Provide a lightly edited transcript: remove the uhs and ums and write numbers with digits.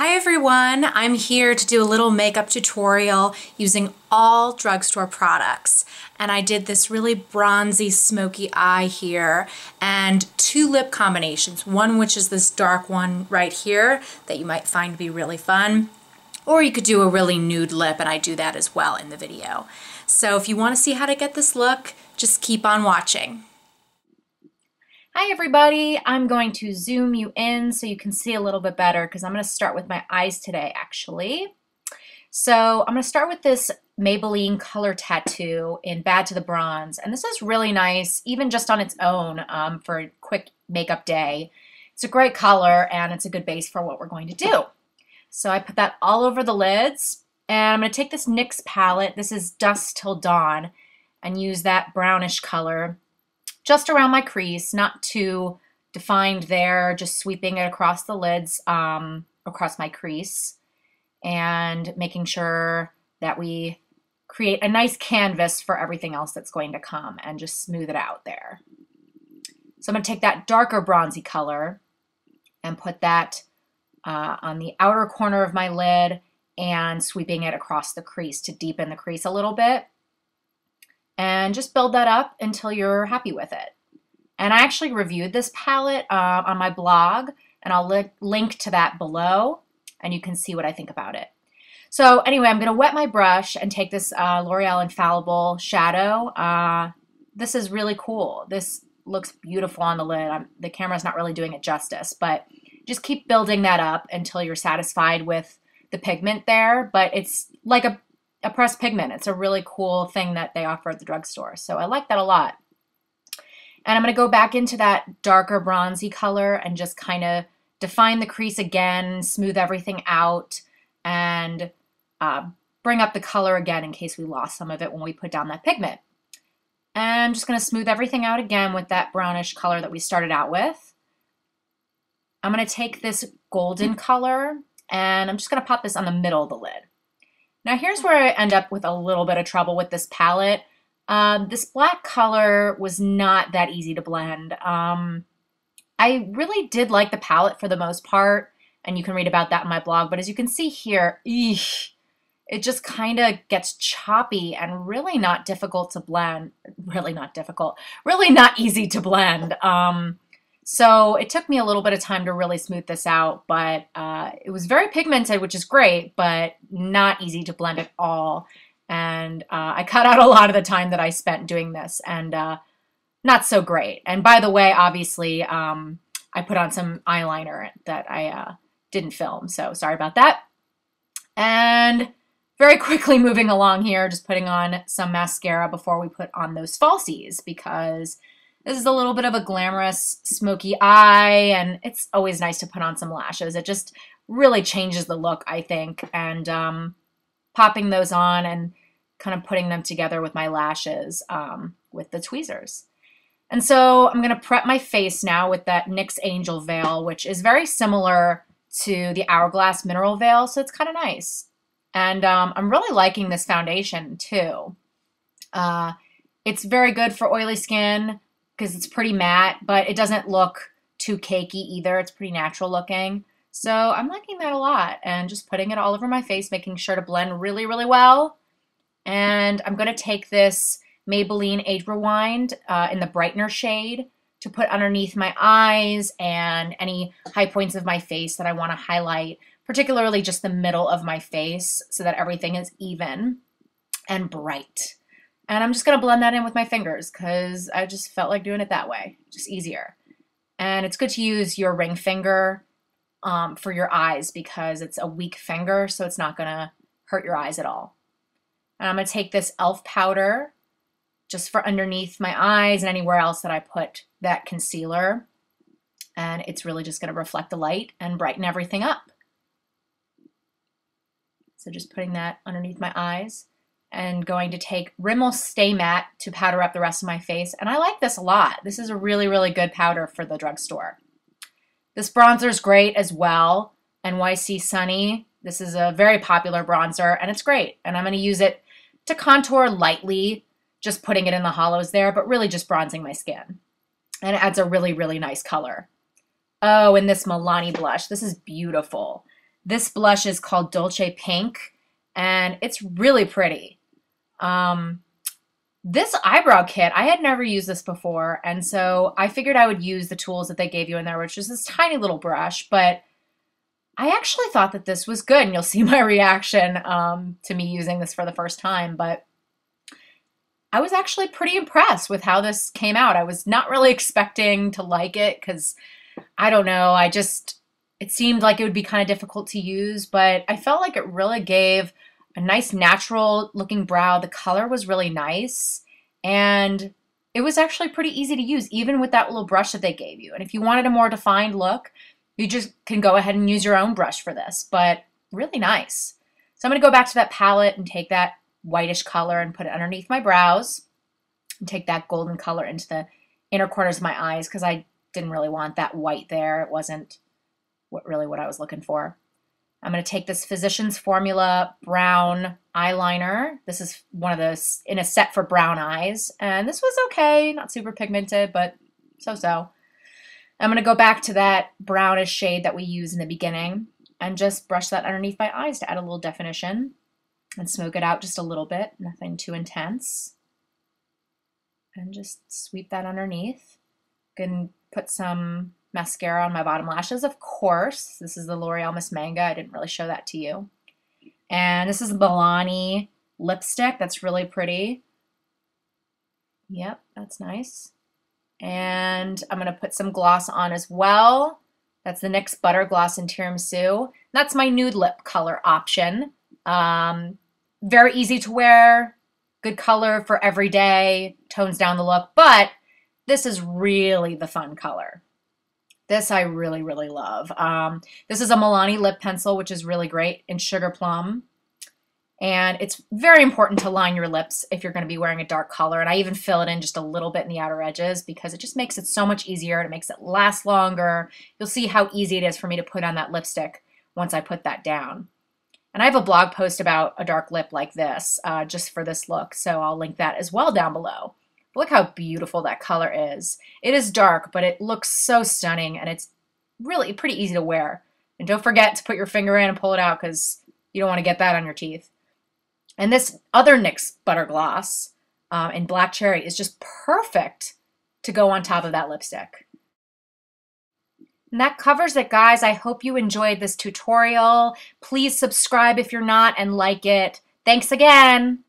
Hi everyone, I'm here to do a little makeup tutorial using all drugstore products. And I did this really bronzy smoky eye here and two lip combinations. One which is this dark one right here that you might find to be really fun. Or you could do a really nude lip, and I do that as well in the video. So if you want to see how to get this look, just keep on watching. Hi everybody, I'm going to zoom you in so you can see a little bit better because I'm going to start with my eyes today actually. So I'm going to start with this Maybelline color tattoo in Bad to the Bronze, and this is really nice even just on its own for a quick makeup day. It's a great color and it's a good base for what we're going to do. So I put that all over the lids, and I'm going to take this NYX palette, this is Dusk Till Dawn, and use that brownish color just around my crease, not too defined there, just sweeping it across the lids, across my crease, and making sure that we create a nice canvas for everything else that's going to come and just smooth it out there. So I'm going to take that darker bronzy color and put that on the outer corner of my lid and sweeping it across the crease to deepen the crease a little bit. And just build that up until you're happy with it. And I actually reviewed this palette on my blog, and I'll link to that below, and you can see what I think about it. So anyway, I'm going to wet my brush and take this L'Oreal Infallible shadow. This is really cool. This looks beautiful on the lid. The camera's not really doing it justice, but just keep building that up until you're satisfied with the pigment there. But it's like a pressed pigment. It's a really cool thing that they offer at the drugstore. So I like that a lot. And I'm going to go back into that darker bronzy color and just kind of define the crease again, smooth everything out, and bring up the color again in case we lost some of it when we put down that pigment. And I'm just going to smooth everything out again with that brownish color that we started out with. I'm going to take this golden color and I'm just going to pop this on the middle of the lid. Now here's where I end up with a little bit of trouble with this palette. This black color was not that easy to blend. I really did like the palette for the most part, and you can read about that in my blog, but as you can see here, it just kind of gets choppy and really not difficult to blend. Really not difficult. Really not easy to blend. So it took me a little bit of time to really smooth this out, but it was very pigmented, which is great, but not easy to blend at all. And I cut out a lot of the time that I spent doing this, and not so great. And by the way, obviously, I put on some eyeliner that I didn't film, so sorry about that. And very quickly moving along here, just putting on some mascara before we put on those falsies, because this is a little bit of a glamorous, smoky eye, and it's always nice to put on some lashes. It just really changes the look, I think, and popping those on and kind of putting them together with my lashes with the tweezers. And so I'm going to prep my face now with that NYX Angel Veil, which is very similar to the Hourglass Mineral Veil, so it's kind of nice. And I'm really liking this foundation, too. It's very good for oily skin, because it's pretty matte, but it doesn't look too cakey either. It's pretty natural looking. So I'm liking that a lot, and just putting it all over my face, making sure to blend really, really well. And I'm going to take this Maybelline Age Rewind in the brightener shade to put underneath my eyes and any high points of my face that I want to highlight, particularly just the middle of my face so that everything is even and bright. And I'm just going to blend that in with my fingers because I just felt like doing it that way. Just easier. And it's good to use your ring finger for your eyes because it's a weak finger, so it's not going to hurt your eyes at all. And I'm going to take this e.l.f. powder just for underneath my eyes and anywhere else that I put that concealer. And it's really just going to reflect the light and brighten everything up. So just putting that underneath my eyes. And going to take Rimmel Stay Matte to powder up the rest of my face. And I like this a lot. This is a really, really good powder for the drugstore. This bronzer is great as well. NYC Sunny. This is a very popular bronzer, and it's great. And I'm going to use it to contour lightly, just putting it in the hollows there, but really just bronzing my skin. And it adds a really, really nice color. Oh, and this Milani blush. This is beautiful. This blush is called Dolce Pink, and it's really pretty. This eyebrow kit, I had never used this before, and so I figured I would use the tools that they gave you in there, which is this tiny little brush, but I actually thought that this was good, and you'll see my reaction to me using this for the first time, but I was actually pretty impressed with how this came out. I was not really expecting to like it because, I don't know, it seemed like it would be kind of difficult to use, but I felt like it really gave a nice natural looking brow. The color was really nice, and it was actually pretty easy to use, even with that little brush that they gave you. And if you wanted a more defined look, you just can go ahead and use your own brush for this, but really nice. So I'm going to go back to that palette and take that whitish color and put it underneath my brows and take that golden color into the inner corners of my eyes because I didn't really want that white there. It wasn't really what I was looking for. I'm going to take this Physicians Formula brown eyeliner. This is one of those in a set for brown eyes, and this was okay, not super pigmented, but so-so. I'm going to go back to that brownish shade that we used in the beginning and just brush that underneath my eyes to add a little definition and smoke it out just a little bit, nothing too intense. And just sweep that underneath. Can put some mascara on my bottom lashes, of course. This is the L'Oreal Miss Manga. I didn't really show that to you. And this is Milani lipstick. That's really pretty. Yep, that's nice. And I'm going to put some gloss on as well. That's the NYX Butter Gloss in Tiramisu. That's my nude lip color option. Very easy to wear, good color for every day, tones down the look, but this is really the fun color. This I really, really love. This is a Milani lip pencil, which is really great in Sugar Plum. And it's very important to line your lips if you're going to be wearing a dark color. And I even fill it in just a little bit in the outer edges because it just makes it so much easier. It makes it last longer. You'll see how easy it is for me to put on that lipstick once I put that down. And I have a blog post about a dark lip like this, just for this look, so I'll link that as well down below. But look how beautiful that color is. It is dark, but it looks so stunning, and it's really pretty easy to wear. And don't forget to put your finger in and pull it out because you don't want to get that on your teeth. And this other NYX Butter Gloss in Black Cherry is just perfect to go on top of that lipstick. And that covers it, guys. I hope you enjoyed this tutorial. Please subscribe if you're not and like it. Thanks again.